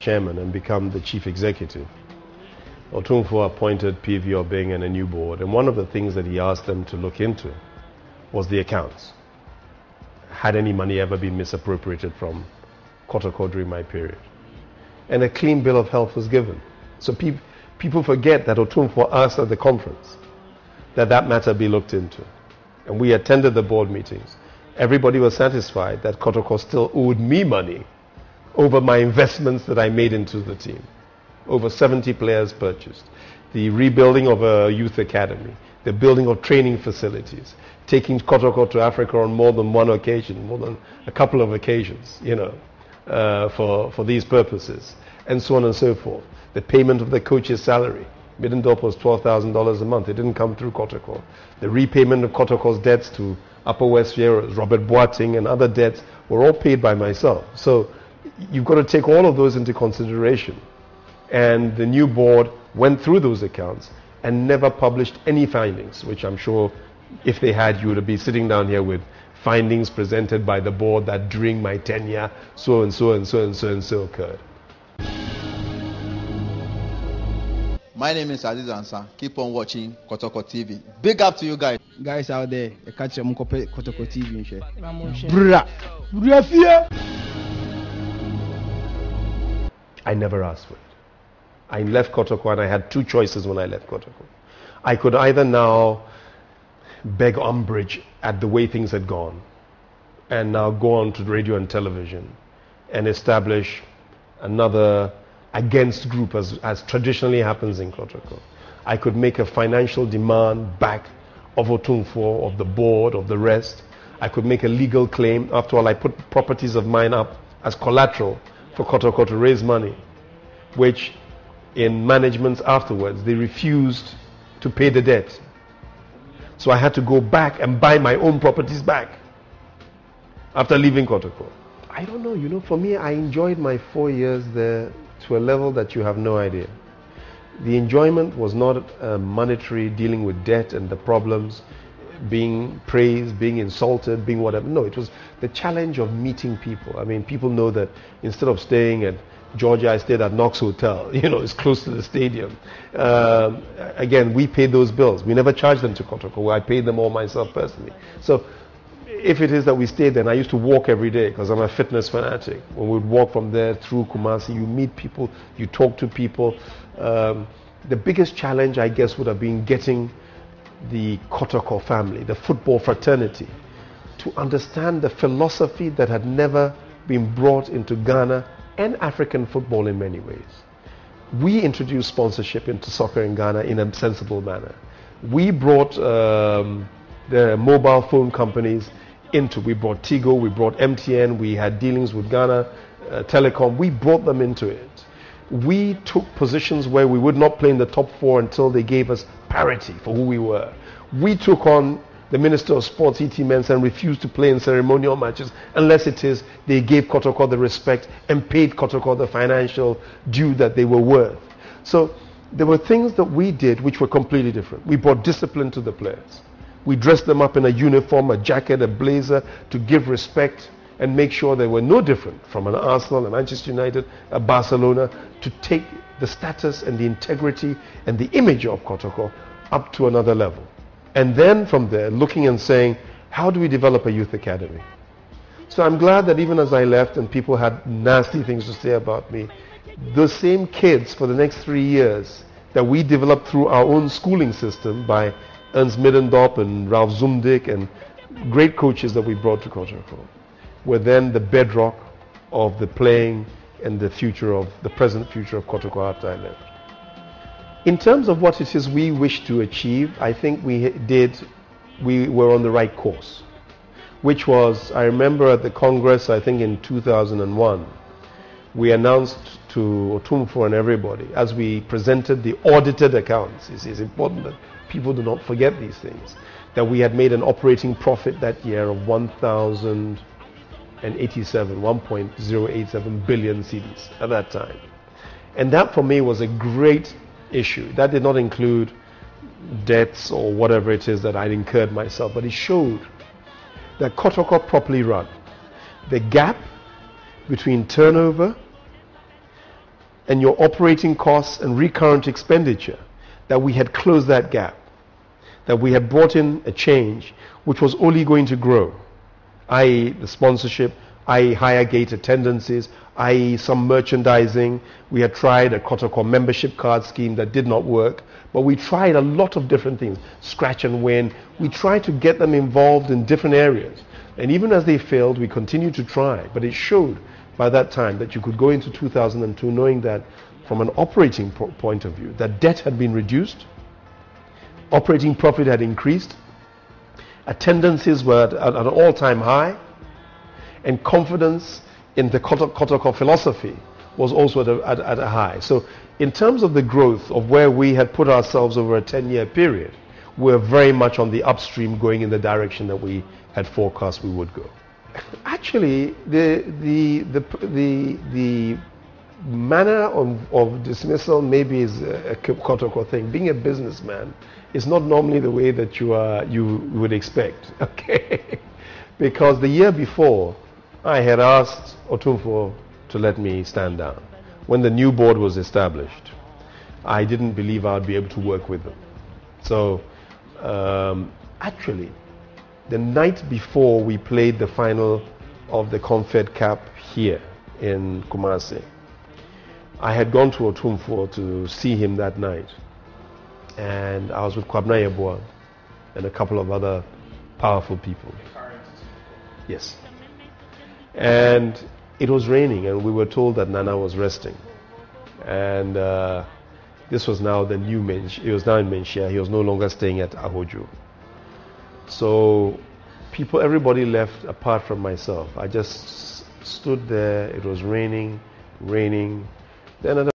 chairman and become the chief executive, Otumfuo appointed PV Obeng and a new board, and one of the things that he asked them to look into was the accounts. Had any money ever been misappropriated from Kotoko during my period? And a clean bill of health was given. So people forget that Otumfuo asked at the conference that matter be looked into. And we attended the board meetings. Everybody was satisfied that Kotoko still owed me money over my investments that I made into the team. Over 70 players purchased. The rebuilding of a youth academy. The building of training facilities. Taking Kotoko to Africa on more than one occasion, more than a couple of occasions, for these purposes. And so on and so forth. The payment of the coach's salary. Middendorp was $12,000 a month. It didn't come through Kotoko. The repayment of Kotoko's debts to Upper West Sierras, Robert Boateng and other debts were all paid by myself. So you've got to take all of those into consideration. And the new board went through those accounts and never published any findings, which I'm sure if they had, you would be sitting down here with findings presented by the board that during my tenure, so and so and so and so and so occurred. My name is Aziz Ansah. Keep on watching Kotoko TV. Big up to you guys. Guys out there, catch them Kotoko TV. I never asked for it. I left Kotoko and I had two choices when I left Kotoko. I could either now beg umbrage at the way things had gone and now go on to radio and television and establish another against group as traditionally happens in Kotoko. I could make a financial demand back of Otumfuo, of the board, of the rest. I could make a legal claim. After all, I put properties of mine up as collateral for Kotoko to raise money, which in management afterwards, they refused to pay the debt. So I had to go back and buy my own properties back after leaving Kotoko. I don't know, for me, I enjoyed my 4 years there to a level that you have no idea. The enjoyment was not monetary, dealing with debt and the problems, being praised, being insulted, being whatever. No, it was the challenge of meeting people. I mean, people know that instead of staying at Georgia, I stayed at Knox Hotel. It's close to the stadium. Again, we paid those bills. We never charged them to Kotoko. I paid them all myself personally. So if it is that we stayed there, and I used to walk every day because I'm a fitness fanatic. When we would walk from there through Kumasi, you meet people, you talk to people. The biggest challenge, I guess, would have been getting the Kotoko family, the football fraternity, to understand the philosophy that had never been brought into Ghana and African football in many ways. We introduced sponsorship into soccer in Ghana in a sensible manner. We brought the mobile phone companies we brought Tigo, we brought MTN, we had dealings with Ghana Telecom. We brought them into it. We took positions where we would not play in the top 4 until they gave us parity for who we were. We took on the Minister of Sports, E.T. Mensah, and refused to play in ceremonial matches unless it is they gave Kotoko the respect and paid Kotoko the financial due that they were worth. So there were things that we did which were completely different. We brought discipline to the players. We dressed them up in a uniform, a jacket, a blazer to give respect and make sure they were no different from an Arsenal, a Manchester United, a Barcelona, to take the status and the integrity and the image of Kotoko up to another level. And then from there, looking and saying, how do we develop a youth academy? So I'm glad that even as I left and people had nasty things to say about me, those same kids for the next 3 years that we developed through our own schooling system by Ernst Middendorp and Ralph Zumdick and great coaches that we brought to Kotoko were then the bedrock of the playing and the present future of Kotoko after I left. In terms of what it is we wish to achieve, I think we were on the right course, which was, I remember at the Congress, I think in 2001, we announced to Otumfuo and everybody, as we presented the audited accounts, it's important that people do not forget these things, that we had made an operating profit that year of 1.087 billion cedis at that time. And that for me was a great issue. That did not include debts or whatever it is that I'd incurred myself, but it showed that Kotoko properly run, the gap between turnover, and your operating costs and recurrent expenditure, that we had closed that gap, that we had brought in a change which was only going to grow, i.e. the sponsorship, i.e. higher gate attendances, i.e. some merchandising. We had tried a Kotoko membership card scheme that did not work, but we tried a lot of different things, scratch and win. We tried to get them involved in different areas. And even as they failed, we continued to try. But it showed by that time that you could go into 2002 knowing that from an operating point of view, that debt had been reduced, operating profit had increased, attendances were at an all-time high, and confidence in the Kotoko philosophy was also at a high. So in terms of the growth of where we had put ourselves over a 10-year period, we're very much on the upstream, going in the direction that we had forecast we would go. Actually, the manner of dismissal maybe is a Kotoko thing. Being a businessman is not normally the way that you would expect, okay? Because the year before, I had asked Otumfuo to let me stand down. When the new board was established, I didn't believe I would be able to work with them. So, actually, the night before we played the final of the Confed Cup here in Kumasi, I had gone to Otumfuo to see him that night. And I was with Kwabna Yeboah and a couple of other powerful people. Yes. And it was raining, and we were told that Nana was resting. And this was now the new Menchia. He was now in Menchia. He was no longer staying at Ahojo. So everybody left apart from myself. I just stood there. It was raining. Then at